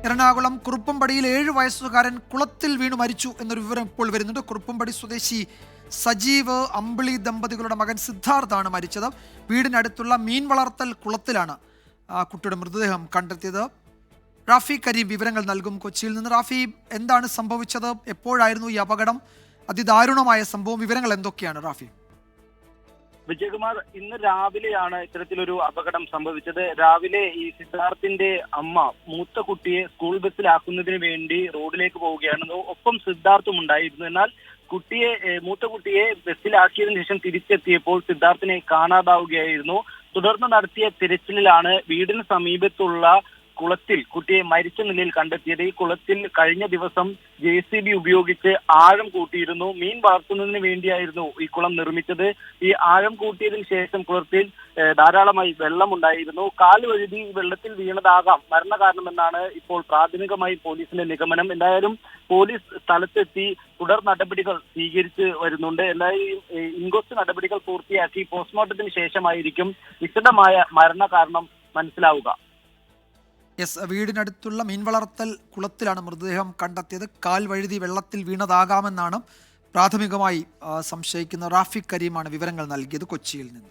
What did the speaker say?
എറണാകുളം കുറുപ്പംപടിയിൽ 7 വയസ്സുകാരൻ കുളത്തിൽ വീണു മരിച്ചു എന്നൊരു വിവരം ഇപ്പോൾ വരുന്നുണ്ട്. കുറുപ്പംപടി സ്വദേശി സജീവ് അമ്പിളി ദമ്പതികളുടെ മകൻ സിദ്ധാർത്ഥാണ് മരിച്ചത്. വീടിനടുത്തുള്ള മീൻ വളർത്തൽ കുളത്തിലാണ് കുട്ടിയുടെ മൃതദേഹം കണ്ടെത്തിയത്. റാഫി കരീം വിവരങ്ങൾ നൽകും കൊച്ചിയിൽ നിന്ന്. റാഫി, എന്താണ് സംഭവിച്ചത്? എപ്പോഴായിരുന്നു ഈ അപകടം? അതിദാരുണമായ സംഭവം. വിവരങ്ങൾ എന്തൊക്കെയാണ് റാഫി? വിജയകുമാർ, ഇന്ന് രാവിലെയാണ് ഇത്തരത്തിലൊരു അപകടം സംഭവിച്ചത്. രാവിലെ ഈ സിദ്ധാർത്ഥിന്റെ അമ്മ മൂത്ത കുട്ടിയെ സ്കൂൾ ബസ്സിലാക്കുന്നതിന് വേണ്ടി റോഡിലേക്ക് പോവുകയാണ്. ഒപ്പം സിദ്ധാർത്ഥും ഉണ്ടായിരുന്നു. എന്നാൽ മൂത്ത കുട്ടിയെ ബസ്സിലാക്കിയതിനു ശേഷം തിരിച്ചെത്തിയപ്പോൾ സിദ്ധാർത്ഥിനെ കാണാതാവുകയായിരുന്നു. തുടർന്ന് നടത്തിയ തിരച്ചിലിലാണ് വീടിന് സമീപത്തുള്ള കുളത്തിൽ കുട്ടിയെ മരിച്ച നിലയിൽ കണ്ടെത്തിയത്. ഈ കുളത്തിൽ കഴിഞ്ഞ ദിവസം JCB ഉപയോഗിച്ച് ആഴം കൂട്ടിയിരുന്നു. മീൻ വളർത്തുന്നതിന് വേണ്ടിയായിരുന്നു ഈ കുളം നിർമ്മിച്ചത്. ഈ ആഴം കൂട്ടിയതിനു ശേഷം കുളത്തിൽ ധാരാളമായി വെള്ളമുണ്ടായിരുന്നു. കാൽ വഴുതി വെള്ളത്തിൽ വീണതാകാം മരണകാരണമെന്നാണ് ഇപ്പോൾ പ്രാഥമികമായി പോലീസിന്റെ നിഗമനം. എന്തായാലും പോലീസ് സ്ഥലത്തെത്തി തുടർ നടപടികൾ സ്വീകരിച്ച് വരുന്നുണ്ട്. എന്തായാലും ഇൻക്വസ്റ്റ് നടപടികൾ പൂർത്തിയാക്കി പോസ്റ്റ്മോർട്ടത്തിന് ശേഷമായിരിക്കും വിശദമായ മരണകാരണം മനസ്സിലാവുക. വീടിനടുത്തുള്ള മീൻ വളർത്തൽ കുളത്തിലാണ് മൃതദേഹം കണ്ടെത്തിയത്. കാൽ വഴുതി വെള്ളത്തിൽ വീണതാകാമെന്നാണ് പ്രാഥമികമായി സംശയിക്കുന്ന. റാഫി കരീമാണ് വിവരങ്ങൾ നൽകിയത് കൊച്ചിയിൽ നിന്ന്.